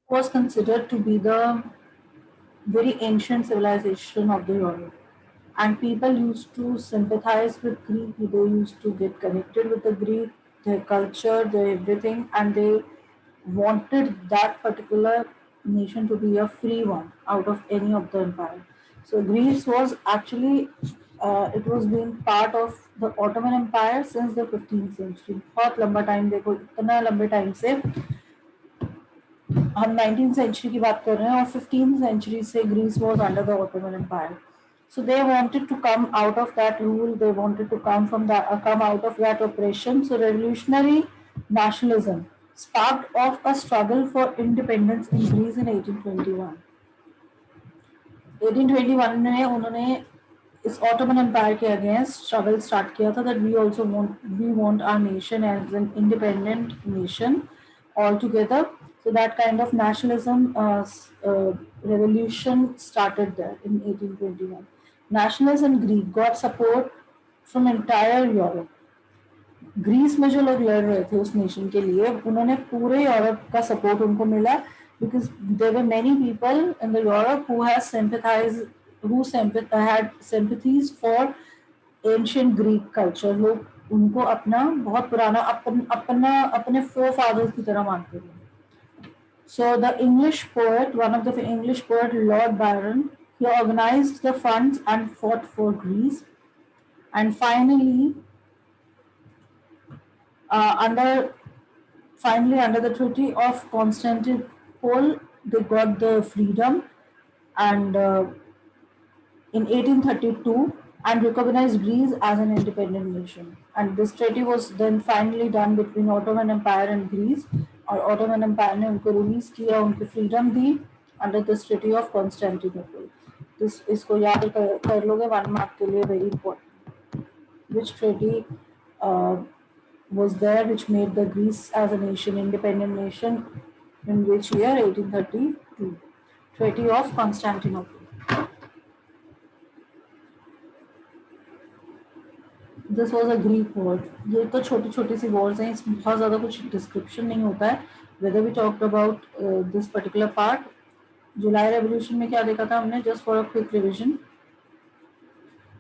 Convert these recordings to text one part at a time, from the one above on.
was considered to be the very ancient civilization of the Europe. And people used to sympathize with Greek, they used to get connected with the Greek, their culture, their everything, and they wanted that particular nation to be a free one out of any of the empire. So Greece was actually it was being part of the Ottoman Empire since the 15th century. बहुत लंबा time देखो इतना लंबे time से हम 19th century की बात कर रहे हैं और 15th century से Greece was under the Ottoman Empire. So they wanted to come out of that rule. They wanted to come out of that oppression. So revolutionary nationalism sparked off a struggle for independence in Greece in 1821. 1821 में उन्होंने इस Ottoman empire के against struggle start किया था that we want our nation as an independent nation all together. So that kind of nationalism revolution started there in 1821. Nationalists in Greece got support from entire Europe. Greece में जो लोग लड़ रहे थे उस nation के लिए उन्होंने पूरे यूरोप का सपोर्ट उनको मिला because there were many people in the Europe who had sympathies for ancient Greek culture. लोग उनको अपना बहुत पुराना अपने forefathers की तरह मानते थे. So the English poet, one of the English poet, Lord Byron, he organized the funds and fought for Greece. And finally, under the Treaty of Constantinople, they got the freedom, and in 1832, and recognized Greece as an independent nation. And this treaty was then finally done between Ottoman Empire and Greece. और Ottoman Empire ने उनको release किया, उनको freedom the under this treaty of Constantinople. इसको याद कर लोगे 1 mark के लिए, very important. Which treaty was there which made the Greece as a nation, independent nation, in which year? 1832. Treaty of Constantinople. This was a Greek war. ये तो छोटी छोटी सी वॉर्स हैं, इसमें बहुत ज़्यादा कुछ डिस्क्रिप्शन नहीं होता है. Whether we talked about this particular part. जुलाई रेवोल्यूशन में क्या देखा था हमने? Just for a quick revision,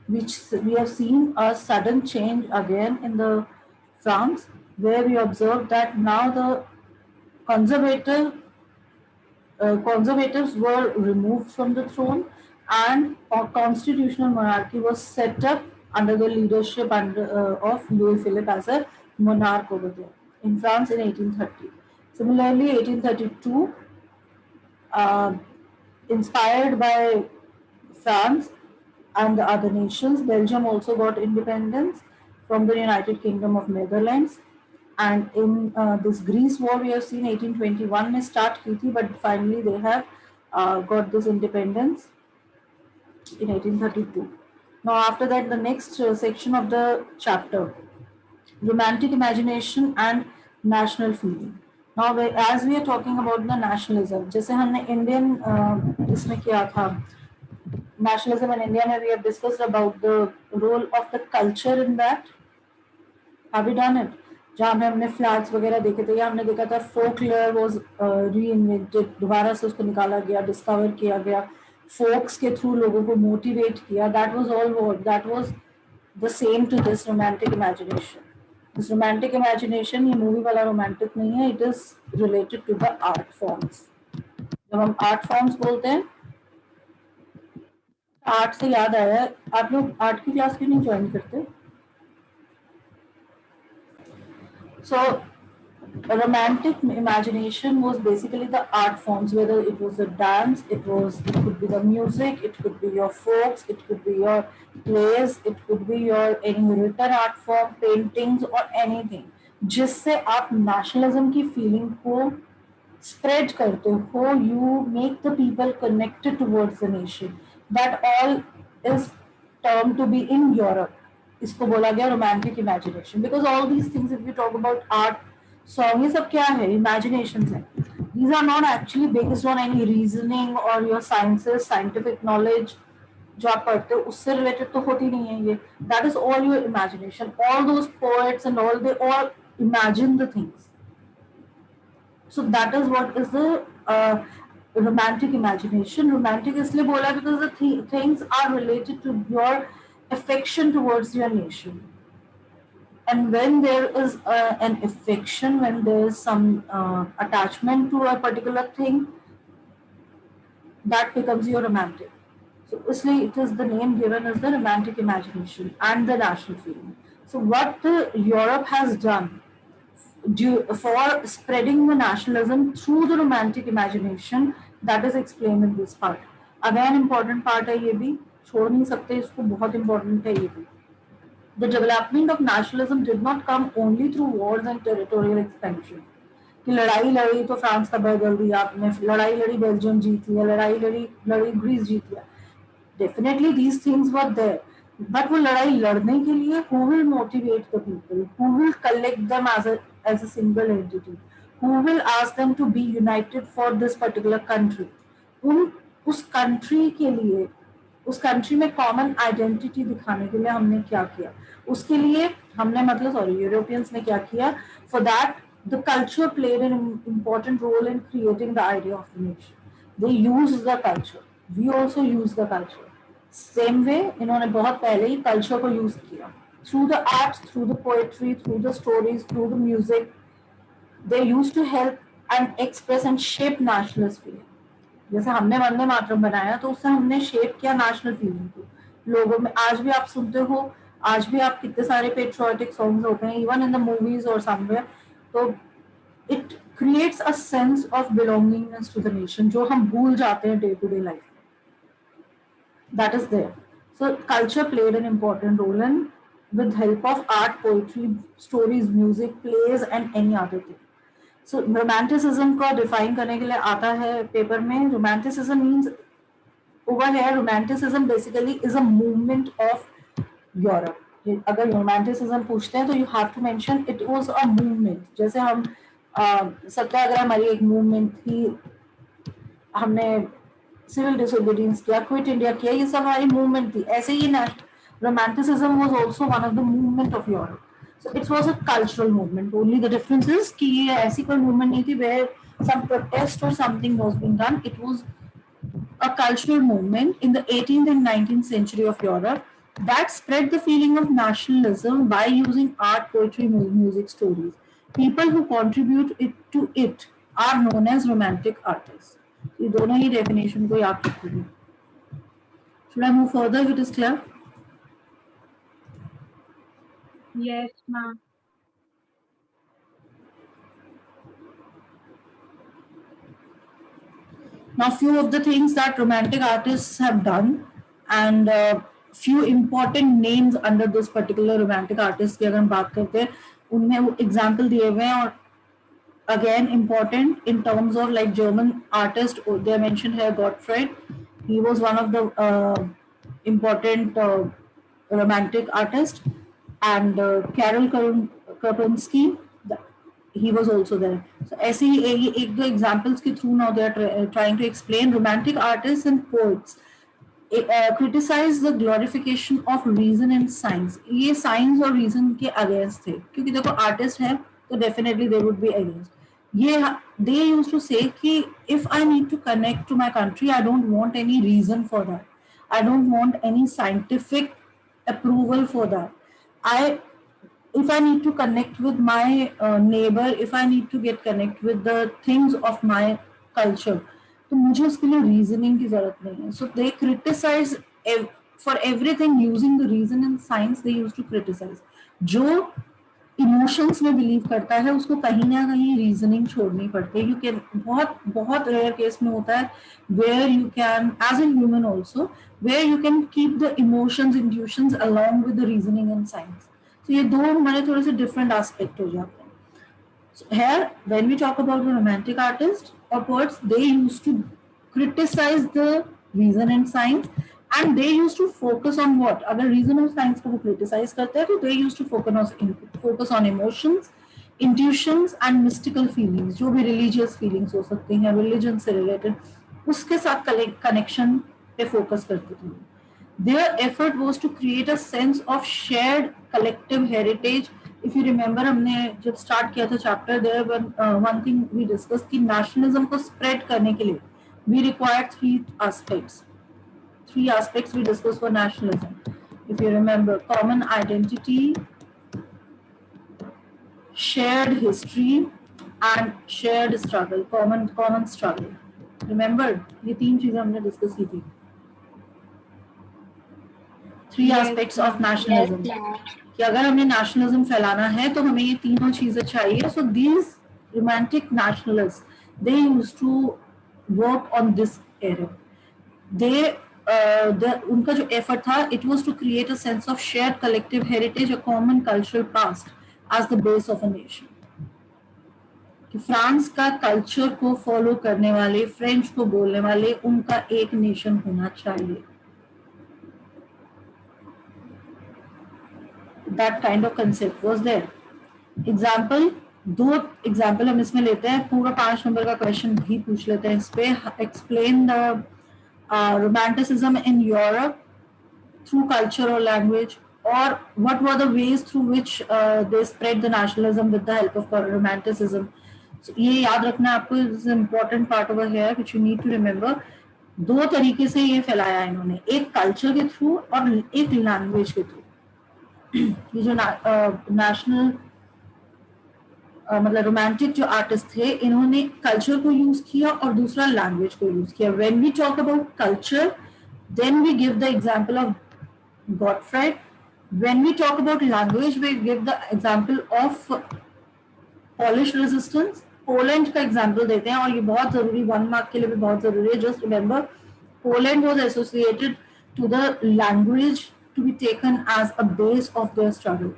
which we have seen a sudden change again in the France, where we observed that now the conservatives were removed from the throne, and a constitutional monarchy was set up under the leadership of Louis Philippe as a monarch over there in France in 1830. Similarly, 1832, inspired by France and the other nations, Belgium also got independence from the United Kingdom of Netherlands. And in this Greece war, we have seen 1821 में start की थी, but finally they have got this independence in 1832. Now after that, the next section of the chapter, romantic imagination and national feeling. Now as we are talking about the nationalism, जैसे हमने Indian इसमें किया था, nationalism in India में we have discussed about the role of the culture in that. Have we done it? जहाँ में हमने flags वगैरह देखे थे, या हमने देखा था फोकलेयर वाज रीइन्वेंटेड, दोबारा से उसको निकाला गया, डिस्कवर किया गया, फोक्स के थ्रू लोगों को मोटिवेट किया. That was all what that was the same to this romantic imagination. This romantic imagination ये मूवी वाला रोमांटिक नहीं है, it is related to the art forms. जब हम आर्ट फॉर्म्स बोलते हैं, आर्ट से याद आया, आप लोग आर्ट की क्लास क्यों नहीं ज्वाइन करते? So romantic imagination was basically the art forms, whether it was the dance, it could be the music, it could be your folks, it could be your plays, it could be your any written art form, paintings or anything, जिससे आप nationalism की feeling को spread करते हो, you make the people connected towards the nation. That all is termed to be in Europe. इसको बोला गया romantic imagination, because all these things, if you talk about art, song, ये सब क्या है? इमेजिनेशन है. These are not actually based on any reasoning और your sciences, scientific knowledge जो आप पढ़ते हो उससे रिलेटेड तो होती नहीं है ये. That is all your imagination. All those poets and all, they all imagine the things. So that is what is the romantic imagination. Romantic इसलिए बोला because the things are related to your affection towards your nation. And when there is an affection, when there is some attachment to a particular thing, that becomes your romantic. So, इसलिए it is the name given as the romantic imagination and the national feeling. So, what Europe has done for spreading the nationalism through the romantic imagination, that is explained in this part. Again, important part है ये भी, छोड़ नहीं सकते इसको, बहुत important है ये भी. The development of nationalism did not come only through wars and territorial expansion. कि लड़ाई लड़ी तो फ्रांस का बदल दिया आपने, लड़ाई लड़ी बेल्जियम जीत लिया, लड़ाई लड़ी लड़ी ग्रीस जीत लिया. Definitely these things were there. But वो लड़ाई लड़ने के लिए who will motivate the people? Who will collect them as a single entity? Who will ask them to be united for this particular country? उन उस country के लिए, उस कंट्री में कॉमन आइडेंटिटी दिखाने के लिए हमने क्या किया, उसके लिए हमने मतलब सॉरी यूरोपियंस ने क्या किया. For that the culture played an important role in creating the idea of the nation. They use the culture, we also use the culture. Same way इन्होंने बहुत पहले ही कल्चर को यूज किया through the arts, through the poetry, through the stories, through the music. They use to help and express and shape nationalist feeling. जैसे हमने वंदे मातरम बनाया तो उससे हमने शेप किया नेशनल फीलिंग को लोगों में. आज भी आप सुनते हो, आज भी आप कितने सारे पेट्रियोटिक सॉन्ग्स होते हैं इवन इन द मूवीज और समवेयर. तो it creates a sense of belongingness to the nation जो हम भूल जाते हैं day to day life. That is there. So culture played an important role in with help of art, poetry, stories, music, plays and any other thing. So romanticism को define करने के लिए आता है पेपर में. Romanticism means over here romanticism basically is a movement of Europe. अगर romanticism पूछते हैं तो you have to mention it was a movement. जैसे हम सत्याग्रह हमारी एक मूवमेंट थी, हमने सिविल डिसोबीडियंस किया, क्विट इंडिया किया, ये सब हमारी मूवमेंट थी. ऐसे ही romanticism was also one of the movement of Europe. So it was a cultural movement. Only the difference is कि ये ऐसी कोई movement नहीं थी where some protest or something was being done. It was a cultural movement in the 18th and 19th century of Europe that spread the feeling of nationalism by using art, poetry, music, stories. People who contribute to it are known as romantic artists. ये दोनों ही definition को याद रखिए. Should I move further if it is clear? Yes, ma'am. Now, few of the things that romantic artists have done and few important names under this particular romantic artist की अगर हम बात करते हैं उनमें वो example दिए हुए हैं. और again important in terms of like German artist, they are mentioned here Gottfried. He was one of the important romantic artist. And Carol Karpinski, he was also there. So ऐसे ही एक दो examples के through now they are trying to explain romantic artists and poets criticize the glorification of reason and science. ये science और reason के against थे क्योंकि देखो artist है तो definitely they would be against. ये they used to say कि if I need to connect to my country, I don't want any reason for that. I don't want any scientific approval for that. If I need to connect with my neighbor, if I need to get connect with the things of my culture, तो मुझे उसके लिए reasoning की जरूरत नहीं है. So they criticize for everything using the reason and science. They used to criticize. जो emotions में बिलीव करता है उसको कहीं ना कहीं रीजनिंग छोड़नी पड़ती है. यू कैन बहुत बहुत रेयर केस में होता है where you can as a human also where you can keep the emotions intuitions along with the reasoning and science. तो ये दो हमारे थोड़े से डिफरेंट एस्पेक्ट हो जाते हैं. Here when we talk about the romantic artists or poets, they used to criticize the reason and science and they used to focus on what? अगर reason और science को वो criticize करते हैं तो they used to focus on emotions, intuitions and mystical feelings. जो भी religious feelings हो सकती हैं religion से related उसके साथ connection पे focus करते थे. Their effort was to create a sense of shared collective heritage if you remember हमने जब स्टार्ट किया था chapter there one thing we discuss कि नेशनलिज्म को स्प्रेड करने के लिए we require three aspects we discussed for nationalism. If you remember, common identity, shared history, and shared struggle, common struggle. Remember, ये तीन चीजें हमने डिस्कस की थी. Three Yes, aspects of ma'am. Yes, nationalism ma'am. कि अगर हमें नेशनलिज्म फैलाना है तो हमें ये तीनों चीजें चाहिए. So these romantic nationalist they use to work on this area. They उनका जो एफर्ट था it was to create a sense of shared collective heritage, a common cultural past as the base of a nation. कि France का culture को follow करने वाले, French को बोलने वाले, उनका एक नेशन होना चाहिए. That kind of concept was there. Example, दो एग्जाम्पल हम इसमें लेते हैं. पूरा 5 नंबर का क्वेश्चन भी पूछ लेते हैं इस पे. Explain the romanticism in Europe through culture or language, or what were the ways through which they spread the nationalism with the help of romanticism. So ये याद रखना आपको, is important part over here which you need to remember. दो तरीके से ये फैलाया इन्होंने, एक कल्चर के थ्रू और एक लैंग्वेज के थ्रू. ये जो नेशनल मतलब रोमांटिक जो आर्टिस्ट थे, इन्होंने कल्चर को यूज किया और दूसरा लैंग्वेज को यूज किया. When we talk about culture, then we give the example of Gottfried. When we talk about language, we give the example of Polish resistance. Poland का एग्जाम्पल देते हैं और ये बहुत जरूरी, 1 मार्क के लिए भी बहुत जरूरी है. Just remember, Poland was associated to the language to be taken as a base of their struggle.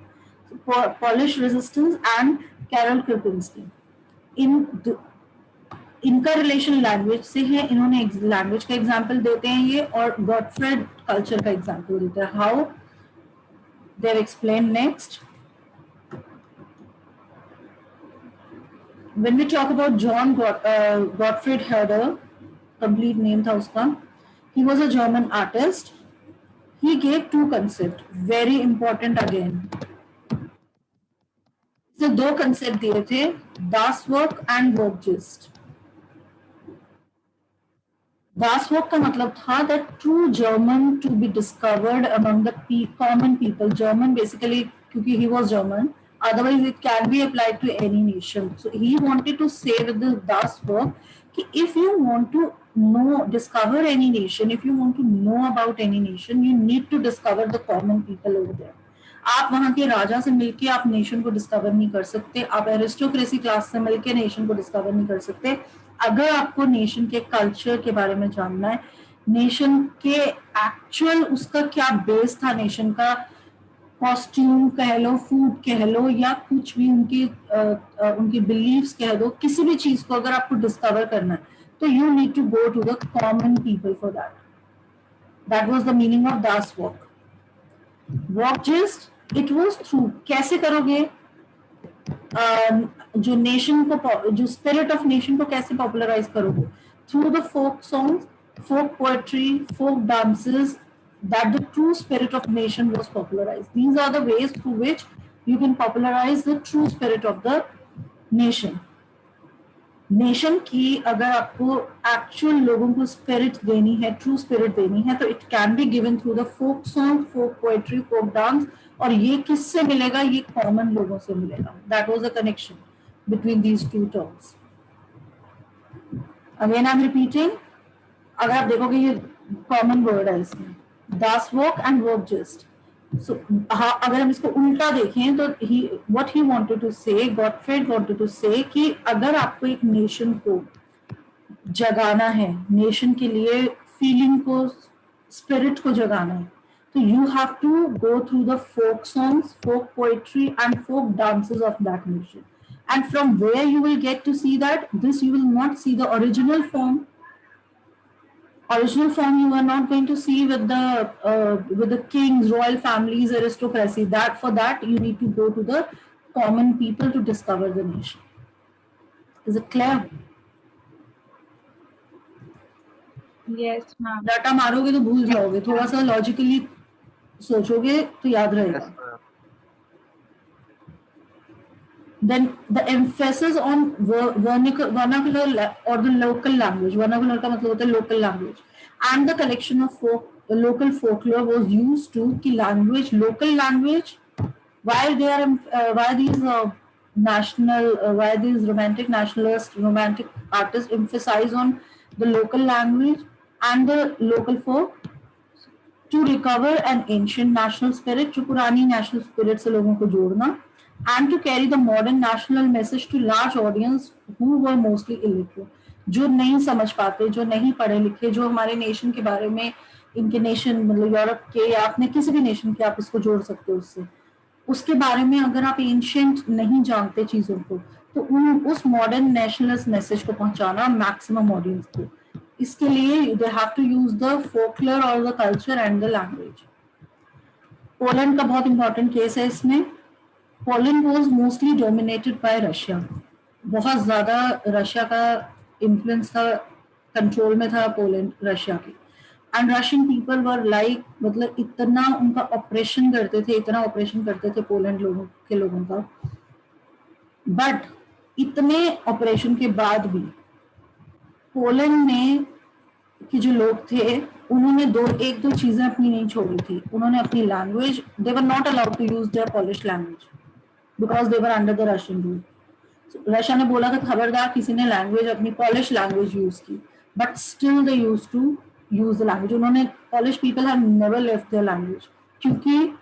Polish resistance and Karol Krupinski. इन इनका रिलेशन लैंग्वेज से है. इन्होंने लैंग्वेज का एग्जाम्पल देते हैं ये, और गॉटफ्रेड कल्चर का एग्जाम्पल देते हैं. How they explain next. when we talk about John Gottfried Herder, complete name था उसका, he was a German artist. He gave two concepts, very important again. इसने दो कंसेप्ट दिए थे, दास वर्क एंड वर्क जिस्ट. दास वर्क का मतलब था that true German to be discovered among the common people. German basically, क्योंकि he was German, otherwise it can be applied to any nation. So he wanted to say with the Das work कि if you want to know, discover any nation, if you want to know about any nation, you need to discover the common people over there. आप वहां के राजा से मिलके आप nation को discover नहीं कर सकते. आप एरिस्टोक्रेसी क्लास से मिलके नेशन को डिस्कवर नहीं कर सकते. अगर आपको नेशन के कल्चर के बारे में जानना है, नेशन के एक्चुअल उसका क्या बेस था, नेशन का कॉस्ट्यूम कह लो, फूड कह लो, या कुछ भी उनकी बिलीव्स कह दो, किसी भी चीज को अगर आपको डिस्कवर करना है तो you need to go to the common people for that. That was the meaning of das Volk. Volksgeist it was through, कैसे करोगे, जो नेशन को, जो स्पिरिट ऑफ नेशन को कैसे पॉपुलराइज करोगे, through the folk songs, folk poetry, folk dances, that the true spirit of nation was popularized. These are the ways through which you can popularize the true spirit of the nation. Nation की अगर आपको actual लोगों को spirit देनी है, true spirit देनी है, तो it can be given through the folk song, folk poetry, folk dance. और ये किससे मिलेगा, ये कॉमन लोगों से मिलेगा. That was the connection between these two terms. Again I am repeating, अगर आप देखोगे ये कॉमन वर्ड है इसमें, das work and Volksgeist. So अगर हम इसको उल्टा देखें तो व्हाट ही वांटेड टू से, गॉटफ्रेड वांटेड टू से कि अगर आपको एक नेशन को जगाना है, नेशन के लिए फीलिंग को, स्पिरिट को जगाना है, तो you have to go through the folk songs, folk poetry and folk dances of that nation. And from where you will get to see that, this you will not see the original form. Original form you are not going to see with the kings, royal families, aristocracy. That for that you need to go to the common people to discover the nation. Is it clear? Yes, ma'am. Data मारोगे तो भूल जाओगे, थोड़ा सा logically सोचोगे तो याद रहेगा. Yes, ma'am. Then the emphasis on vernacular or the local language. Vernacular का मतलब होता है local language. And the collection of local folklore was used to कि language, local language. Why these why these romantic nationalist romantic artists emphasize on the local language and the local folk to recover an ancient national spirit, जो पुरानी national spirit से लोगों को जोड़ना, and to carry the modern national message to large audience who were mostly illiterate, जो नहीं समझ पाते, जो नहीं पढ़े लिखे, जो हमारे नेशन के बारे में, इनके नेशन मतलब यूरोप के या अपने किसी भी नेशन के आप इसको जोड़ सकते हो उससे, उसके बारे में अगर आप एंशियंट नहीं जानते चीजों को, तो उस मॉडर्न नेशनलिस्ट मैसेज को पहुंचाना मैक्सिमम ऑडियंस को, इसके लिए they have to use the folklore और the culture and the language. Poland का बहुत इंपॉर्टेंट केस है इसमें. Poland was mostly dominated by Russia. बहुत ज्यादा रशिया का इन्फ्लुएंस था, कंट्रोल में था पोलैंड रशिया के. And Russian people were like, मतलब इतना उनका ऑपरेशन करते थे, इतना ऑपरेशन करते थे पोलैंड लोगों का. बट इतने ऑपरेशन के बाद भी पोलैंड में कि जो लोग थे उन्होंने एक दो चीजें अपनी नहीं छोड़ी थी. उन्होंने अपनी language, they were not allowed to use their Polish language because they were under the Russian rule. Russia ने बोला था खबरदार किसी ने लैंग्वेज अपनी पॉलिश लैंग्वेज यूज की, but still they use to use the language. उन्होंने Polish people have never left their language, क्योंकि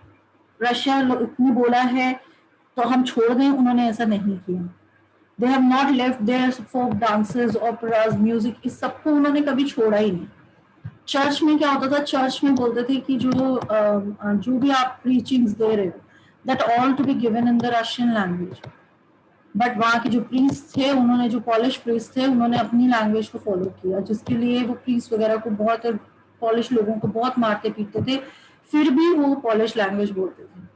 रशिया ने बोला है तो हम छोड़ दें, उन्होंने ऐसा नहीं किया. They have not left their folk dances, operas, music, इस सबको उन्होंने कभी छोड़ा ही नहीं. चर्च में क्या होता था, चर्च में बोलते थे कि जो भी आप प्रीचिंग्स दे रहे हो, that all to be given in the Russian language. But वहाँ के जो प्रीस्ट थे, उन्होंने जो पॉलिश प्रीस्ट थे, उन्होंने अपनी लैंग्वेज को फॉलो किया, जिसके लिए वो प्रीस्ट वगैरह को बहुत, पॉलिश लोगों को बहुत मारते पीटते थे, फिर भी वो पॉलिश लैंग्वेज बोलते थे.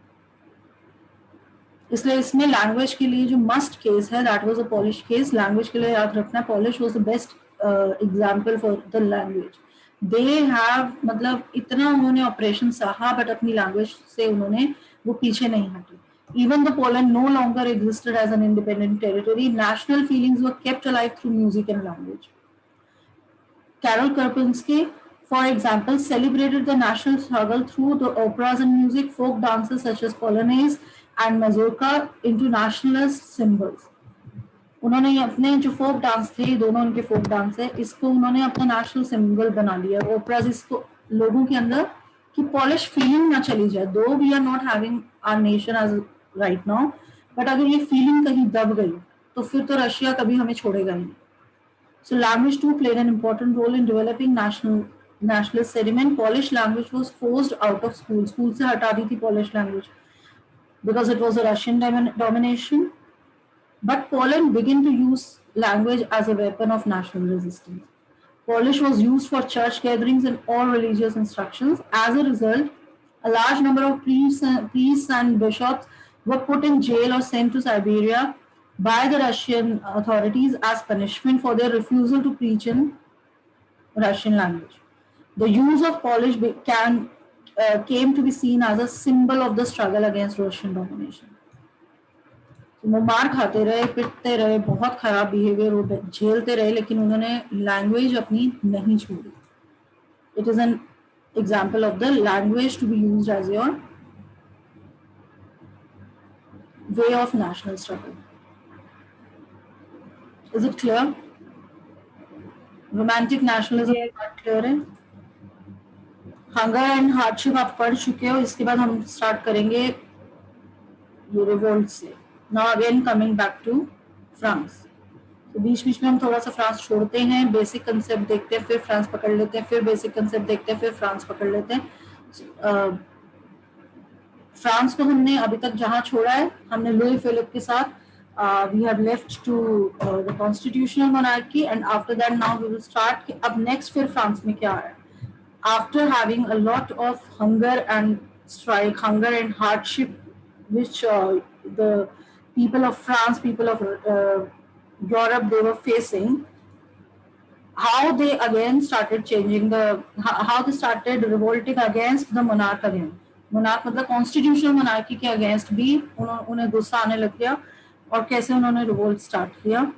इसलिए इसमें लैंग्वेज के लिए जो मस्ट केस है, that was a polish case. Language के लिए याद रखना, polish was the best example for the language. They have, मतलब इतना उन्होंने ऑपरेशन सहा, बट अपनी लैंग्वेज से उन्होंने वो पीछे नहीं हटे. Even the Poland no longer existed as an independent territory. National feelings were kept alive through music and language. Karol Karpinski, for example, celebrated the national struggle through the operas and music, folk dances such as Polonaise and Mazurka into nationalist symbols. उन्होंने अपने जो folk dance थे, दोनों उनके folk dance है, इसको उन्होंने अपना नेशनल सिंबल बना लिया. ओपराज इसको लोगों के अंदर कि पॉलिश फीलिंग ना चली जाए, though we are not having our nation as right now, but अगर ये फीलिंग कहीं दब गई तो फिर तो रशिया कभी हमें छोड़ेगा ही नहीं. So language too played an important role in developing nationalist sentiment. Polish language was forced out of school. School से हटा दी थी Polish language because it was a Russian domination. But Poland began to use language as a weapon of national resistance. Polish was used for church gatherings and all religious instructions. As a result, a large number of priests and bishops were put in jail or sent to Siberia by the Russian authorities as punishment for their refusal to preach in Russian language. The use of Polish came to be seen as a symbol of the struggle against Russian domination. वो मार खाते रहे, पिटते रहे, बहुत खराब behaviour, वो झेलते रहे, लेकिन उन्होंने लैंग्वेज अपनी नहीं छोड़ी. It is an example of the language to be used as your way of national struggle. Is it clear? Romantic nationalism Yes. Clear है? हंगर एंड हार्डशिप आप पढ़ चुके हो. इसके बाद हम स्टार्ट करेंगे ये रिवोल्ट से. Now again coming back to France. तो बीच बीच में हम थोड़ा सा फ्रांस छोड़ते हैं, बेसिक कंसेप्ट देखते हैं, फिर फ्रांस पकड़ लेते हैं, फिर बेसिक कंसेप्ट देखते हैं, फिर फ्रांस पकड़ लेते हैं. फ्रांस को हमने अभी तक जहां छोड़ा है, हमने लुई फिलिप के साथ we have left to the constitutional monarchy, and after that now we will start कि अब नेक्स्ट फिर फ्रांस में क्या है. After having a lot of hunger and strike, hunger and hardship, which the people of France, people of Europe, they were facing, how they again started changing how they started revolting against the monarch again. monarch मतलब constitutional monarchy के against भी उन्हें गुस्सा आने लग गया, और कैसे उन्होंने रिवोल्ट स्टार्ट किया?